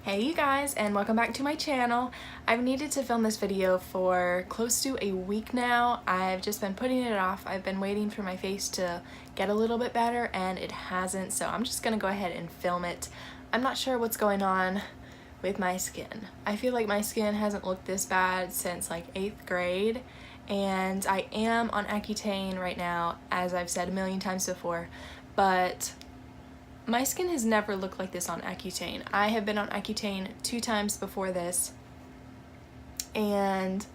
Hey you guys, and welcome back to my channel. I've needed to film this video for close to a week now. I've just been putting it off. I've been waiting for my face to get a little bit better and it hasn't, so I'm just gonna go ahead and film it. I'm not sure what's going on with my skin. I feel like my skin hasn't looked this bad since like 8th grade, and I am on Accutane right now, as I've said a million times before, but my skin has never looked like this on Accutane. I have been on Accutane 2 times before this, and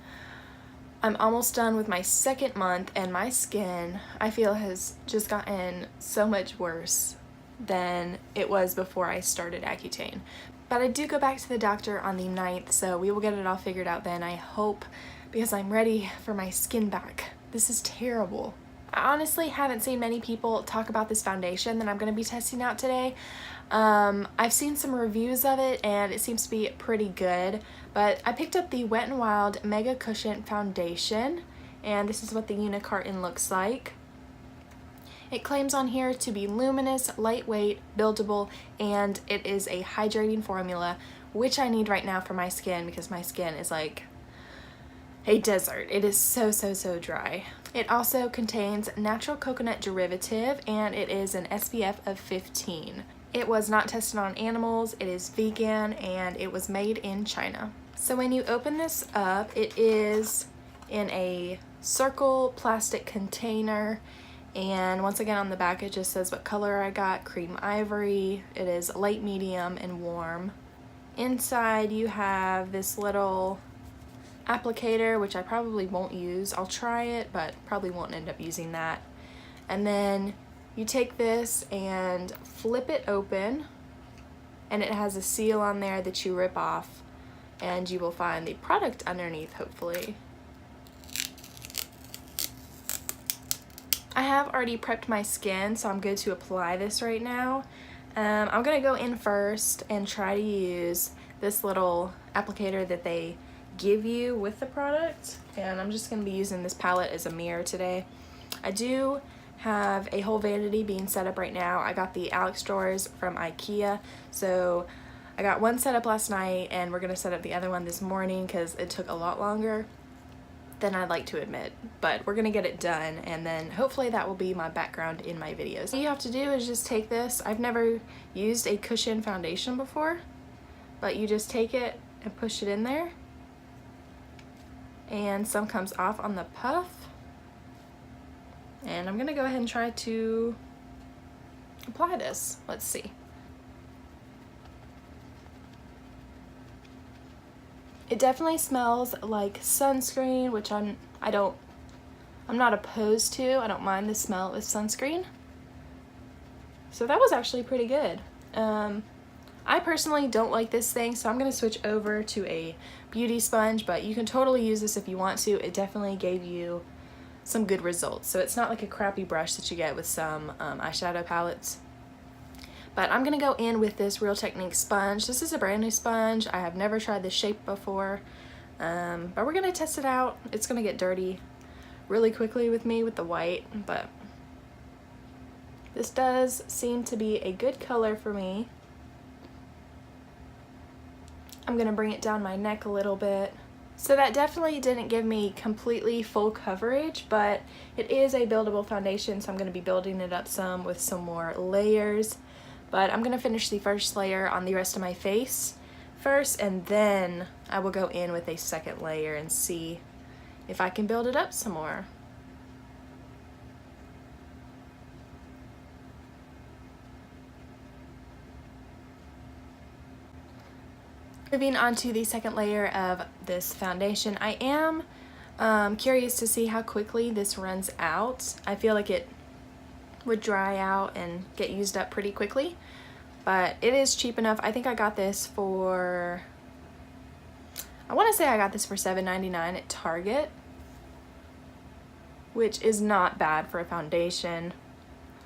I'm almost done with my 2nd month, and my skin, I feel, has just gotten so much worse than it was before I started Accutane. But I do go back to the doctor on the 9th, so we will get it all figured out then, I hope, because I'm ready for my skin back. This is terrible. I honestly haven't seen many people talk about this foundation that I'm going to be testing out today. I've seen some reviews of it and it seems to be pretty good, but I picked up the Wet n Wild Mega Cushion Foundation, and this is what the unit carton looks like. It claims on here to be luminous, lightweight, buildable, and it is a hydrating formula, which I need right now for my skin because my skin is like a desert. It is so dry. It also contains natural coconut derivative, and it is an SPF of 15. It was not tested on animals, it is vegan, and it was made in China. So when you open this up, it is in a circle plastic container, and once again on the back it just says what color I got, cream ivory. It is light, medium, and warm. Inside you have this little applicator, which I probably won't use. I'll try it, but probably won't end up using that. And then you take this and flip it open, and it has a seal on there that you rip off, and you will find the product underneath, hopefully. I have already prepped my skin, so I'm good to apply this right now. I'm gonna go in first and try to use this little applicator that they give you with the product, and I'm just going to be using this palette as a mirror today. I do have a whole vanity being set up right now. I got the Alex drawers from IKEA, so I got one set up last night and we're going to set up the other one this morning because it took a lot longer than I'd like to admit, but we're going to get it done, and then hopefully that will be my background in my videos. What you have to do is just take this. I've never used a cushion foundation before, but you just take it and push it in there, and some comes off on the puff, and I'm gonna go ahead and try to apply this. Let's see. It definitely smells like sunscreen, which I'm not opposed to. I don't mind the smell of sunscreen, so that was actually pretty good. I personally don't like this thing, so I'm going to switch over to a beauty sponge, but you can totally use this if you want to. It definitely gave you some good results. So it's not like a crappy brush that you get with some eyeshadow palettes. But I'm going to go in with this Real Technique sponge. This is a brand new sponge. I have never tried this shape before, but we're going to test it out. It's going to get dirty really quickly with me with the white, but this does seem to be a good color for me. I'm going to bring it down my neck a little bit. So that definitely didn't give me completely full coverage, but it is a buildable foundation, so I'm going to be building it up some with some more layers. But I'm going to finish the first layer on the rest of my face first, and then I will go in with a second layer and see if I can build it up some more. Moving on to the second layer of this foundation, I am curious to see how quickly this runs out. I feel like it would dry out and get used up pretty quickly, but it is cheap enough. I think I got this for, I want to say I got this for $7.99 at Target, which is not bad for a foundation.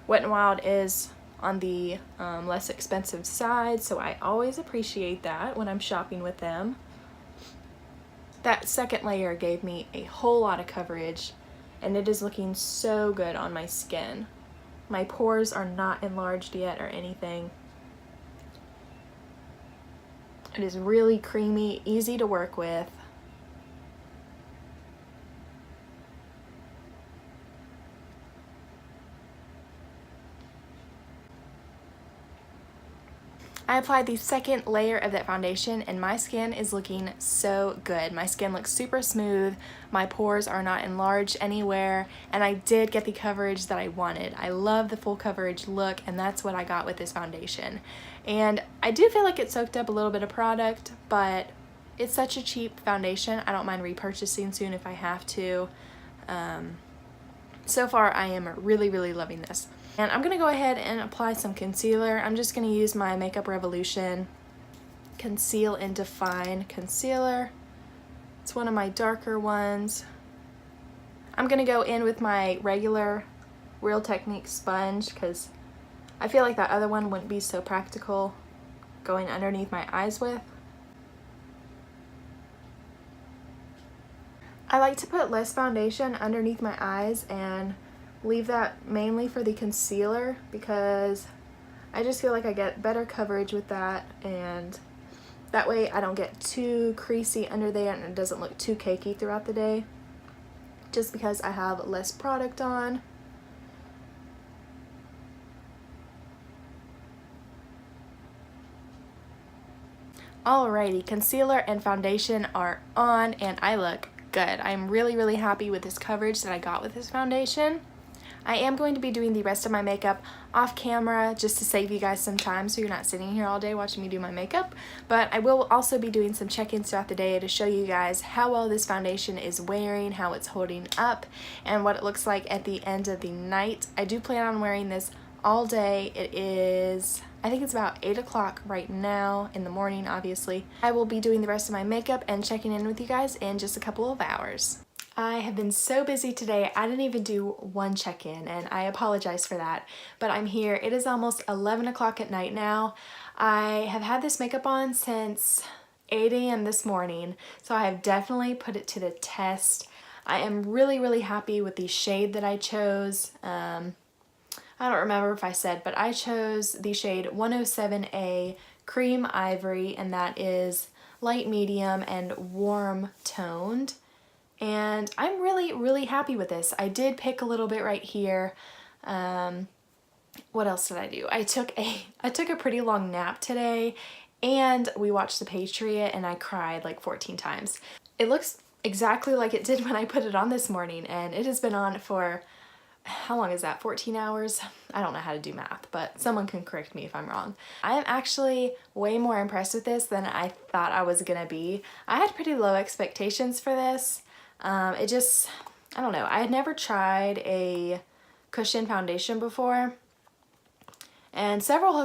Wet n Wild is on the less expensive side, so I always appreciate that when I'm shopping with them. That second layer gave me a whole lot of coverage, and it is looking so good on my skin. My pores are not enlarged yet or anything. It is really creamy, easy to work with. I applied the second layer of that foundation and my skin is looking so good. My skin looks super smooth, my pores are not enlarged anywhere, and I did get the coverage that I wanted. I love the full coverage look, and that's what I got with this foundation. And I do feel like it soaked up a little bit of product, but it's such a cheap foundation. I don't mind repurchasing soon if I have to. So far, I am really, really loving this. And I'm going to go ahead and apply some concealer. I'm just going to use my Makeup Revolution Conceal and Define Concealer. It's one of my darker ones. I'm going to go in with my regular Real Technique sponge because I feel like that other one wouldn't be so practical going underneath my eyes with. I like to put less foundation underneath my eyes and leave that mainly for the concealer because I just feel like I get better coverage with that, and that way I don't get too creasy under there and it doesn't look too cakey throughout the day just because I have less product on. Alrighty, concealer and foundation are on and I look good. I'm really, really happy with this coverage that I got with this foundation. I am going to be doing the rest of my makeup off camera just to save you guys some time so you're not sitting here all day watching me do my makeup, but I will also be doing some check-ins throughout the day to show you guys how well this foundation is wearing, how it's holding up, and what it looks like at the end of the night. I do plan on wearing this all day. It is, I think it's about 8 o'clock right now in the morning, obviously. I will be doing the rest of my makeup and checking in with you guys in just a couple of hours. I have been so busy today, I didn't even do one check-in, and I apologize for that, but I'm here. It is almost 11 o'clock at night now. I have had this makeup on since 8 a.m. this morning, so I have definitely put it to the test. I am really, really happy with the shade that I chose. I don't remember if I said, but I chose the shade 107A Cream Ivory, and that is light medium and warm toned. And I'm really, really happy with this. I did pick a little bit right here. What else did I do? I took a pretty long nap today, and we watched The Patriot, and I cried like 14 times. It looks exactly like it did when I put it on this morning, and it has been on for, how long is that, 14 hours? I don't know how to do math, but someone can correct me if I'm wrong. I am actually way more impressed with this than I thought I was gonna be. I had pretty low expectations for this. I don't know, I had never tried a cushion foundation before, and several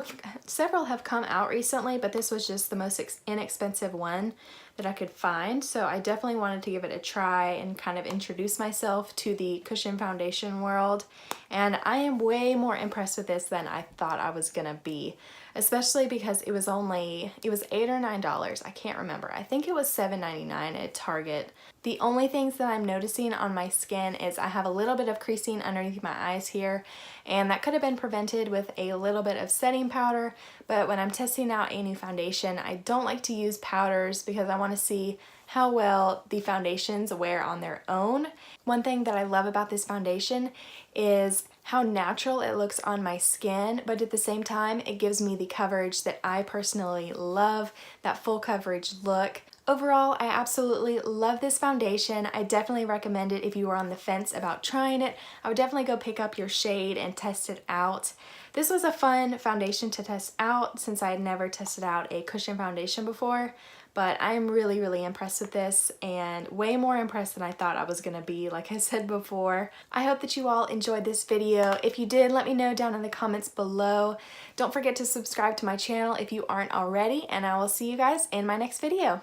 have come out recently, but this was just the most inexpensive one that I could find, so I definitely wanted to give it a try and kind of introduce myself to the cushion foundation world, and I am way more impressed with this than I thought I was gonna be, especially because it was $8 or $9, I can't remember. I think it was $7.99 at Target. The only things that I'm noticing on my skin is I have a little bit of creasing underneath my eyes here, and that could have been prevented with a little bit of setting powder, but when I'm testing out a new foundation, I don't like to use powders because I want to see how well the foundations wear on their own. One thing that I love about this foundation is how natural it looks on my skin, but at the same time, it gives me the coverage that I personally love, that full coverage look. Overall, I absolutely love this foundation. I definitely recommend it if you are on the fence about trying it. I would definitely go pick up your shade and test it out. This was a fun foundation to test out since I had never tested out a cushion foundation before, but I'm really, really impressed with this, and way more impressed than I thought I was gonna be, like I said before. I hope that you all enjoyed this video. If you did, let me know down in the comments below. Don't forget to subscribe to my channel if you aren't already, and I will see you guys in my next video.